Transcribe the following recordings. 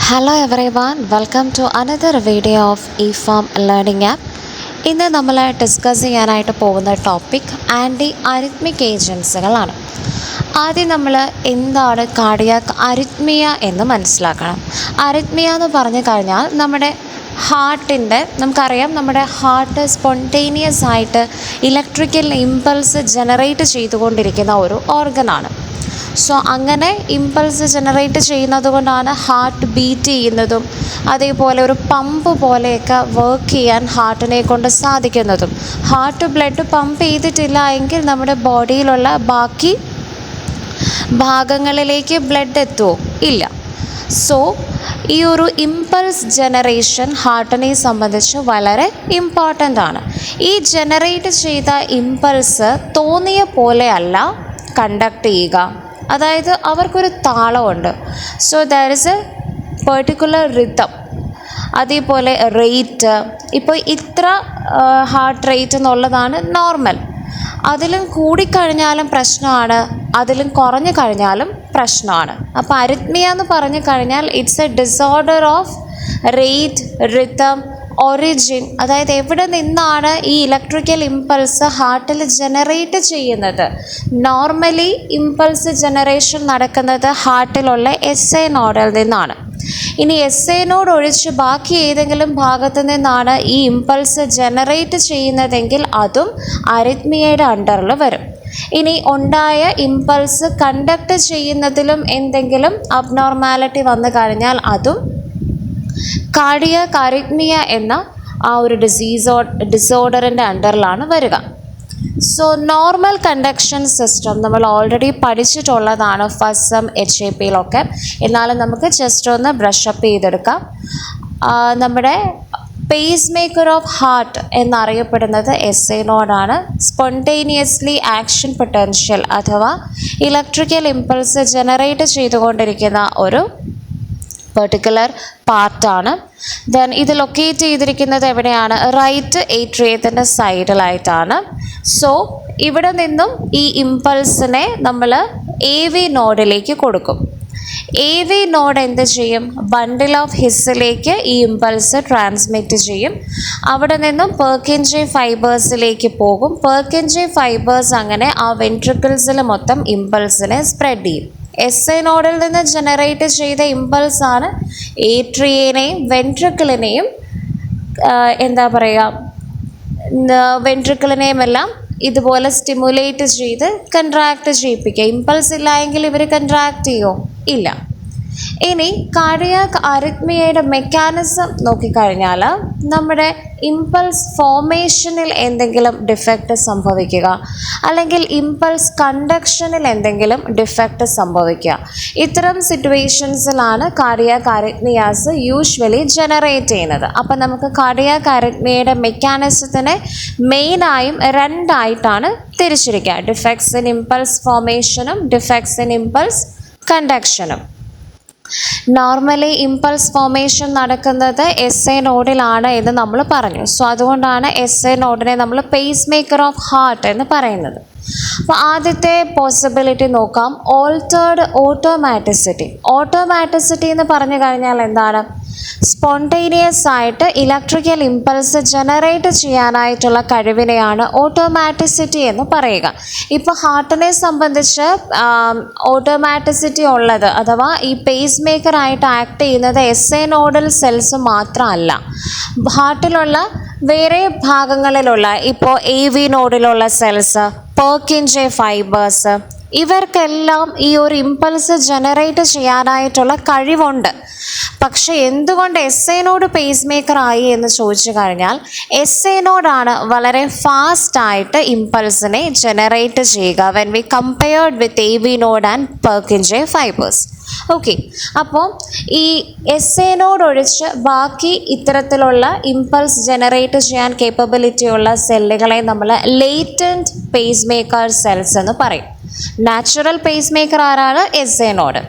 Hello everyone, welcome to another video of eForm Learning App. ഇന്ന് നമ്മൾ discuss ചെയ്യാനായിട്ട് പോകുന്ന ടോപ്പിക് ആൻറ്റി അരിത്മിക് ഏജൻസുകളാണ്. ആദ്യം നമ്മൾ എന്താണ് കാർഡിയാക് അരിത്മിയ എന്ന് മനസ്സിലാക്കണം. അരിത്മിയ എന്ന് പറഞ്ഞു കഴിഞ്ഞാൽ നമ്മുടെ ഹാർട്ടിൻ്റെ നമുക്കറിയാം നമ്മുടെ ഹാർട്ട് സ്പോണ്ടേനിയസ് ആയിട്ട് ഇലക്ട്രിക്കൽ ഇമ്പൾസ് ജനറേറ്റ് ചെയ്തുകൊണ്ടിരിക്കുന്ന ഒരു ഓർഗനാണ്. സോ അങ്ങനെ ഇമ്പൾസ് ജനറേറ്റ് ചെയ്യുന്നത് കൊണ്ടാണ് ഹാർട്ട് ബീറ്റ് ചെയ്യുന്നതും അതേപോലെ ഒരു പമ്പ് പോലെയൊക്കെ വർക്ക് ചെയ്യാൻ ഹാർട്ടിനെ കൊണ്ട് സാധിക്കുന്നതും. ഹാർട്ട് ബ്ലഡ് പമ്പ് ചെയ്തിട്ടില്ല എങ്കിൽ നമ്മുടെ ബോഡിയിലുള്ള ബാക്കി ഭാഗങ്ങളിലേക്ക് ബ്ലഡ് എത്തുമോ? ഇല്ല. സോ ഈ ഒരു ഇമ്പൾസ് ജനറേഷൻ ഹാർട്ടിനെ സംബന്ധിച്ച് വളരെ ഇമ്പോർട്ടൻ്റ് ആണ്. ഈ ജനറേറ്റ് ചെയ്ത ഇമ്പൾസ് തോന്നിയ പോലെയല്ല കണ്ടക്ട് ചെയ്യുക, അതായത് അവർക്കൊരു താളമുണ്ട്. So there is a particular rhythm, അതേപോലെ റേറ്റ്. ഇപ്പോൾ ഇത്ര ഹാർട്ട് റേറ്റ് എന്നുള്ളതാണ് നോർമൽ. അതിലും കൂടിക്കഴിഞ്ഞാലും പ്രശ്നമാണ്, അതിലും കുറഞ്ഞു കഴിഞ്ഞാലും പ്രശ്നമാണ്. അപ്പോൾ അരിത്മിയ എന്ന് പറഞ്ഞു കഴിഞ്ഞാൽ it's A disorder of rate, rhythm, origin, അതായത് എവിടെ നിന്നാണ് ഈ ഇലക്ട്രിക്കൽ ഇമ്പൾസ് ഹാർട്ടിൽ ജനറേറ്റ് ചെയ്യുന്നത്. നോർമലി ഇമ്പൾസ് ജനറേഷൻ നടക്കുന്നത് ഹാർട്ടിലുള്ള SA നോഡിൽ നിന്നാണ്. ഇനി SA നോഡ് ഒഴിച്ച് ബാക്കി ഏതെങ്കിലും ഭാഗത്തു നിന്നാണ് ഈ ഇമ്പൾസ് ജനറേറ്റ് ചെയ്യുന്നതെങ്കിൽ അതും അരിത്മിയയുടെ അണ്ടറിൽ വരും. ഇനി ഉണ്ടായ ഇമ്പൾസ് കണ്ടക്ട് ചെയ്യുന്നതിലും എന്തെങ്കിലും അബ്നോർമാലിറ്റി വന്നു കഴിഞ്ഞാൽ അതും കാർഡിയാക് അരിത്മിയ എന്ന ആ ഒരു ഡിസോർഡറിൻ്റെ അണ്ടറിലാണ് വരിക. സോ നോർമൽ കണ്ടക്ഷൻ സിസ്റ്റം നമ്മൾ ഓൾറെഡി പഠിച്ചിട്ടുള്ളതാണ് FSM HAPയിലൊക്കെ. എന്നാലും നമുക്ക് ജസ്റ്റ് ഒന്ന് ബ്രഷപ്പ് ചെയ്തെടുക്കാം. നമ്മുടെ പേസ് മേക്കർ ഓഫ് ഹാർട്ട് എന്നറിയപ്പെടുന്നത് SA നോഡാണ്. സ്പോണ്ടേനിയസ്ലി ആക്ഷൻ പൊട്ടൻഷ്യൽ അഥവാ ഇലക്ട്രിക്കൽ ഇമ്പൾസ് ജനറേറ്റ് ചെയ്തുകൊണ്ടിരിക്കുന്ന ഒരു പെർട്ടിക്കുലർ പാർട്ടാണ്. ദെൻ ഇത് ലൊക്കേറ്റ് ചെയ്തിരിക്കുന്നത് എവിടെയാണ്? റൈറ്റ് ഏട്രിയത്തിൻ്റെ സൈഡിലായിട്ടാണ്. സോ ഇവിടെ നിന്നും ഈ ഇമ്പൾസിനെ നമ്മൾ AV നോഡിലേക്ക് കൊടുക്കും. AV നോഡ് എന്ത് ചെയ്യും? ബണ്ടിൽ ഓഫ് ഹിസ്സിലേക്ക് ഈ ഇമ്പൾസ് ട്രാൻസ്മിറ്റ് ചെയ്യും. അവിടെ നിന്നും പെർക്കിൻജെ ഫൈബേഴ്സിലേക്ക് പോകും. പെർക്കിൻജെ ഫൈബേഴ്സ് അങ്ങനെ ആ വെൻട്രിക്കിൾസിൽ മൊത്തം ഇമ്പൾസിനെ സ്പ്രെഡ് ചെയ്യും. SA നോഡിൽ നിന്ന് ജനറേറ്റ് ചെയ്ത ഇമ്പൾസാണ് ഏട്രിയനെയും വെൻട്രിക്കിളിനെയും വെൻട്രിക്കിളിനെയും എല്ലാം ഇതുപോലെ സ്റ്റിമുലേറ്റ് ചെയ്ത് കൺട്രാക്ട് ചെയ്യിപ്പിക്കുക. ഇമ്പൾസ് ഇല്ല എങ്കിൽ ഇവർ കൺട്രാക്ട് ചെയ്യുമോ? ഇല്ല. ഇനി കാർഡിയാക് അരിത്മിയയുടെ മെക്കാനിസം നോക്കിക്കഴിഞ്ഞാൽ നമ്മുടെ ഇമ്പൾസ് ഫോർമേഷനിൽ എന്തെങ്കിലും ഡിഫക്റ്റ് സംഭവിക്കുക, അല്ലെങ്കിൽ ഇമ്പൾസ് കണ്ടക്ഷനിൽ എന്തെങ്കിലും ഡിഫക്റ്റ് സംഭവിക്കുക. ഇത്തരം സിറ്റുവേഷൻസിലാണ് കാർഡിയാക് അരിത്മിയാസ് യൂഷ്വലി ജനറേറ്റ് ചെയ്യുന്നത്. അപ്പം നമുക്ക് കാർഡിയാക് അരിത്മിയയുടെ മെക്കാനിസത്തിനെ മെയിനായും രണ്ടായിട്ടാണ് തിരിച്ചിരിക്കുക: ഡിഫക്ട്സ് ഇൻ ഇമ്പൾസ് ഫോർമേഷനും ഡിഫക്ട്സ് ഇൻ ഇമ്പൾസ് കണ്ടക്ഷനും. നോർമലി ഇമ്പൾസ് ഫോർമേഷൻ നടക്കുന്നത് SA നോഡിലാണ് എന്ന് നമ്മൾ പറഞ്ഞു. സോ അതുകൊണ്ടാണ് SA നോഡിനെ നമ്മൾ പേസ് മേക്കർ ഓഫ് ഹാർട്ട് എന്ന് പറയുന്നത്. അപ്പോൾ ആദ്യത്തെ പോസിബിലിറ്റി നോക്കാം, ഓൾട്ടേർഡ് ഓട്ടോമാറ്റിസിറ്റി. ഓട്ടോമാറ്റിസിറ്റി എന്ന് പറഞ്ഞു കഴിഞ്ഞാൽ എന്താണ്? സ്പോണ്ടേനിയസ് ആയിട്ട് ഇലക്ട്രിക്കൽ ഇമ്പൾസ് ജനറേറ്റ് ചെയ്യാനായിട്ടുള്ള കഴിവിനെയാണ് ഓട്ടോമാറ്റിസിറ്റി എന്ന് പറയുക. ഇപ്പോൾ ഹാർട്ടിനെ സംബന്ധിച്ച് ഓട്ടോമാറ്റിസിറ്റി ഉള്ളത് അഥവാ ഈ പേസ് മേക്കറായിട്ട് ആക്ട് ചെയ്യുന്നത് SA നോഡൽ സെൽസ് മാത്രമല്ല, ഹാർട്ടിലുള്ള വേറെ ഭാഗങ്ങളിലുള്ള ഇപ്പോൾ AV നോഡിലുള്ള സെൽസ്, പെർക്കിൻജെ ഫൈബേഴ്സ്, ഇവർക്കെല്ലാം ഈ ഒരു ഇമ്പൾസ് ജനറേറ്റ് ചെയ്യാനായിട്ടുള്ള കഴിവുണ്ട്. പക്ഷേ എന്തുകൊണ്ട് SA നോഡ് പേസ് മേക്കർ ആയി എന്ന് ചോദിച്ചു കഴിഞ്ഞാൽ SA നോഡാണ് വളരെ ഫാസ്റ്റായിട്ട് ഇമ്പൾസിനെ ജനറേറ്റ് ചെയ്യുക when we compared with AV node and Purkinje fibres. Okay, അപ്പോൾ ഈ SA നോഡ് ഒഴിച്ച് ബാക്കി ഇത്തരത്തിലുള്ള ഇമ്പൾസ് ജനറേറ്റ് ചെയ്യാൻ കേപ്പബിലിറ്റി ഉള്ള സെല്ലുകളെ നമ്മൾ ലേറ്റൻറ്റ് പേസ് മേക്കർ സെൽസ് എന്ന് പറയും. നാച്ചുറൽ പേസ് മേക്കർ ആരാണ്? SA node.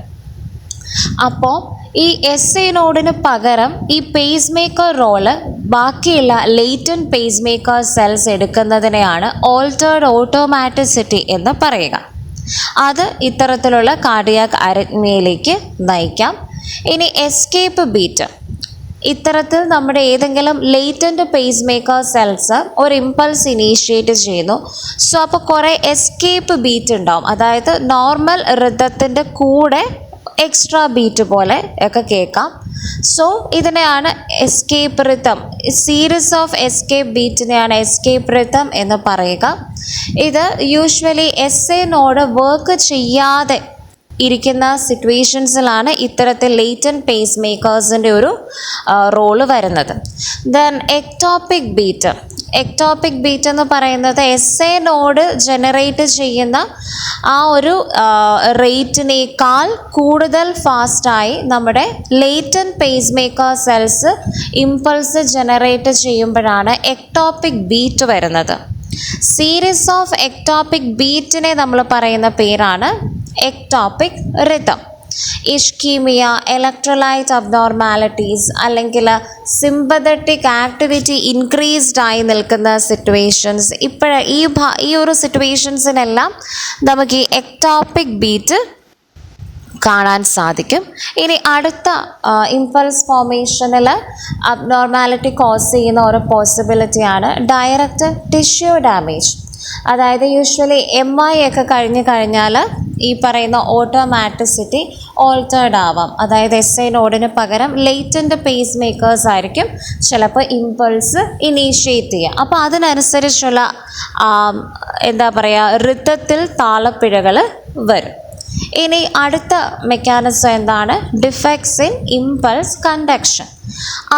അപ്പോൾ ഈ SA നോഡിന് പകരം ഈ പേസ് മേക്കർ റോള് ബാക്കിയുള്ള ലേറ്റൻറ്റ് പേസ് മേക്കർ സെൽസ് എടുക്കുന്നതിനെയാണ് ഓൾട്ടേർഡ് ഓട്ടോമാറ്റിസിറ്റി എന്ന് പറയുക. അത് ഇത്തരത്തിലുള്ള കാർഡിയാക് അരിത്മിയയിലേക്ക് നയിക്കാം. ഇനി എസ്കേപ്പ് ബീറ്റ്, ഇത്തരത്തിൽ നമ്മുടെ ഏതെങ്കിലും ലേറ്റൻ്റ് പേസ് മേക്കർ സെൽസ് ഒരു ഇമ്പൾസ് ഇനീഷ്യേറ്റ് ചെയ്യുന്നു. സോ അപ്പോൾ കുറേ എസ്കേപ്പ് ബീറ്റ് ഉണ്ടാവും, അതായത് നോർമൽ റിതത്തിൻ്റെ കൂടെ എക്സ്ട്രാ ബീറ്റ് പോലെ ഒക്കെ കേൾക്കാം. സോ ഇതിനെയാണ് escape rhythm, series of escape ബീറ്റിനെയാണ് എസ്കേപ്പ് റിതം എന്ന് പറയുക. ഇത് usually S A node work ചെയ്യാതെ ഇരിക്കുന്ന സിറ്റുവേഷൻസിലാണ് ഇത്തരത്തിൽ ലേറ്റൻറ്റ് പേസ് മേക്കേഴ്സിൻ്റെ ഒരു റോള് വരുന്നത്. Then ectopic beat, ectopic beat എന്ന് പറയുന്നത് എസ് എ നോഡ് ജനറേറ്റ് ചെയ്യുന്ന ആ ഒരു റേറ്റിനേക്കാൾ കൂടുതൽ ഫാസ്റ്റായി നമ്മുടെ latent pacemaker cells impulse generate ചെയ്യുമ്പോഴാണ് എക്ടോപിക് ബീറ്റ് വരുന്നത്. സീരീസ് ഓഫ് എക്ടോപിക് ബീറ്റിനെ നമ്മൾ പറയുന്ന പേരാണ് എക്ടോപിക് റിതം. ഇഷ്കീമിയ, ഇലക്ട്രോലൈറ്റ് അബ്നോർമാലിറ്റീസ് അല്ലെങ്കിൽ സിമ്പതറ്റിക് ആക്ടിവിറ്റി ഇൻക്രീസ്ഡ് ആയി നിൽക്കുന്ന സിറ്റുവേഷൻസ്, ഈ ഒരു സിറ്റുവേഷൻസിനെല്ലാം നമുക്ക് ഈ എക്ടോപിക് ബീറ്റ് കാണാൻ സാധിക്കും. ഇനി അടുത്ത ഇമ്പൾസ് ഫോർമേഷനിൽ അബ്നോർമാലിറ്റി കോസ് ചെയ്യുന്ന ഒരു പോസിബിലിറ്റിയാണ് ഡയറക്റ്റ് ടിഷ്യൂ ഡാമേജ്. അതായത് യൂഷ്വലി MI ഒക്കെ കഴിഞ്ഞാൽ ഈ പറയുന്ന ഓട്ടോമാറ്റിസിറ്റി ഓൾട്ടേർഡ് ആവാം. അതായത് എസ് ഐ നോഡിന് പകരം ലേറ്റൻ്റ് പേസ് മേക്കേഴ്സ് ആയിരിക്കും ചിലപ്പോൾ ഇമ്പൾസ് ഇനീഷ്യേറ്റ് ചെയ്യുക. അപ്പോൾ അതിനനുസരിച്ചുള്ള എന്താ പറയുക, റിതത്തിൽ താളപ്പിഴകൾ വരും. ഇനി അടുത്ത മെക്കാനിസം എന്താണ്? Defects in impulse conduction.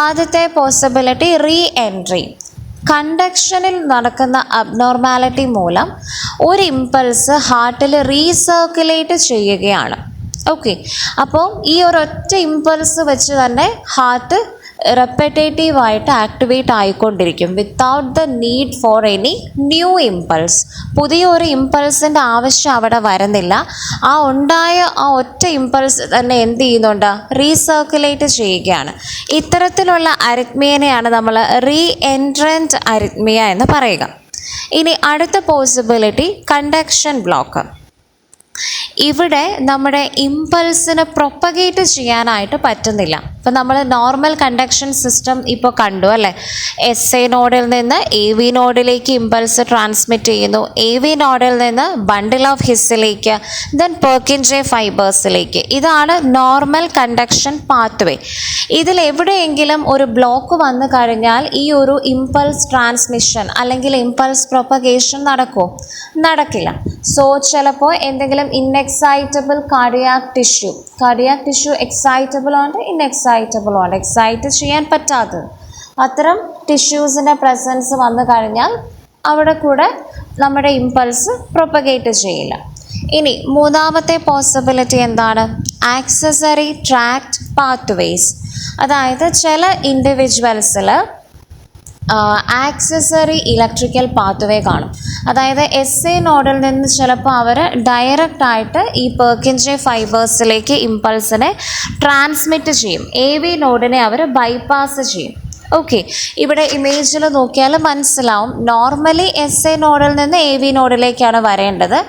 ആദ്യത്തെ പോസിബിലിറ്റി റീ എൻട്രി. കണ്ടക്ഷനിൽ നടക്കുന്ന അബ്നോർമാലിറ്റി മൂലം ഒരു ഇമ്പൾസ് ഹാർട്ടിൽ റീസർക്കുലേറ്റ് ചെയ്യുകയാണ്. ഓക്കെ, അപ്പോൾ ഈ ഒരൊറ്റ ഇമ്പൾസ് വെച്ച് തന്നെ ഹാർട്ട് റെപ്പറ്റേറ്റീവായിട്ട് ആക്ടിവേറ്റ് ആയിക്കൊണ്ടിരിക്കും without the need for any new impulse. പുതിയൊരു ഇമ്പൾസിൻ്റെ ആവശ്യം അവിടെ വരുന്നില്ല. ആ ഉണ്ടായ ആ ഒറ്റ ഇമ്പൾസ് തന്നെ എന്ത് ചെയ്യുന്നുണ്ട്? റീസർക്കുലേറ്റ് ചെയ്യുകയാണ്. ഇത്തരത്തിലുള്ള അരിത്മിയനെയാണ് നമ്മൾ റീ എൻട്രൻറ്റ് അരിത്മിയ എന്ന് പറയുക. ഇനി അടുത്ത പോസിബിലിറ്റി കണ്ടക്ഷൻ ബ്ലോക്ക്. ഇവിടെ നമ്മുടെ ഇമ്പൾസിന് പ്രൊപ്പഗേറ്റ് ചെയ്യാനായിട്ട് പറ്റുന്നില്ല. ഇപ്പം നമ്മൾ നോർമൽ കണ്ടക്ഷൻ സിസ്റ്റം ഇപ്പോൾ കണ്ടു അല്ലേ? എസ് എ നോഡിൽ നിന്ന് എ വി നോഡിലേക്ക് ഇമ്പൾസ് ട്രാൻസ്മിറ്റ് ചെയ്യുന്നു, എ വി നോഡിൽ നിന്ന് ബണ്ടിൽ ഓഫ് ഹിസ്സിലേക്ക്, ദെൻ പെർക്കിൻജെ ഫൈബേഴ്സിലേക്ക്. ഇതാണ് നോർമൽ കണ്ടക്ഷൻ പാത്വേ. ഇതിലെവിടെയെങ്കിലും ഒരു ബ്ലോക്ക് വന്നു കഴിഞ്ഞാൽ ഈ ഒരു ഇമ്പൾസ് ട്രാൻസ്മിഷൻ അല്ലെങ്കിൽ ഇമ്പൾസ് പ്രൊപ്പഗേഷൻ നടക്കുമോ? നടക്കില്ല. സോ ചിലപ്പോൾ എന്തെങ്കിലും ഇൻഎക്സൈറ്റബിൾ കാർഡിയാക് ടിഷ്യൂ എക്സൈറ്റബിൾ ഉണ്ട്, ഇൻഎക്സൈറ്റബിൾ ഉണ്ട്, എക്സൈറ്റ് ചെയ്യാൻ പറ്റാത്തത്. അത്തരം ടിഷ്യൂസിൻ്റെ പ്രസൻസ് വന്നു കഴിഞ്ഞാൽ അവിടെ കൂടെ നമ്മുടെ ഇമ്പൾസ് പ്രൊപ്പഗേറ്റ് ചെയ്യില്ല. ഇനി മൂന്നാമത്തെ പോസിബിലിറ്റി എന്താണ്? Accessory tract pathways. അതായത് ചില ഇൻഡിവിജ്വൽസിൽ ആക്സസറി ഇലക്ട്രിക്കൽ പാത്വേ കാണും. അതായത് എസ് എ നോഡിൽ നിന്ന് ചിലപ്പോൾ അവർ ഡയറക്റ്റായിട്ട് ഈ പെർക്കിൻജെ ഫൈബേഴ്സിലേക്ക് ഇമ്പൾസിനെ ട്രാൻസ്മിറ്റ് ചെയ്യും. എ വി നോഡിനെ അവർ ബൈപ്പാസ് ചെയ്യും. ഓക്കെ, ഇവിടെ ഇമേജിൽ നോക്കിയാൽ മനസ്സിലാവും. നോർമലി എസ് എ നോഡിൽ നിന്ന് എ വി നോഡിലേക്കാണ് വരേണ്ടത്.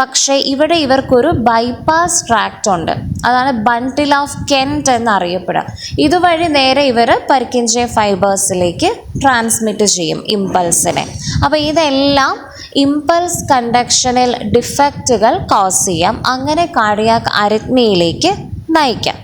പക്ഷേ ഇവിടെ ഇവർക്കൊരു ബൈപ്പാസ് ട്രാക്റ്റ് ഉണ്ട്. അതാണ് ബണ്ടിൽ ഓഫ് കെൻറ്റ് എന്നറിയപ്പെടുക. ഇതുവഴി നേരെ ഇവർ പെർക്കിൻജെ ഫൈബേഴ്സിലേക്ക് ട്രാൻസ്മിറ്റ് ചെയ്യും ഇമ്പൾസിനെ. അപ്പോൾ ഇതെല്ലാം ഇമ്പൾസ് കണ്ടക്ഷനിൽ ഡിഫക്റ്റുകൾ കോസ് ചെയ്യാം. അങ്ങനെ കാർഡിയാക് അരിത്മിയയിലേക്ക് നയിക്കാം.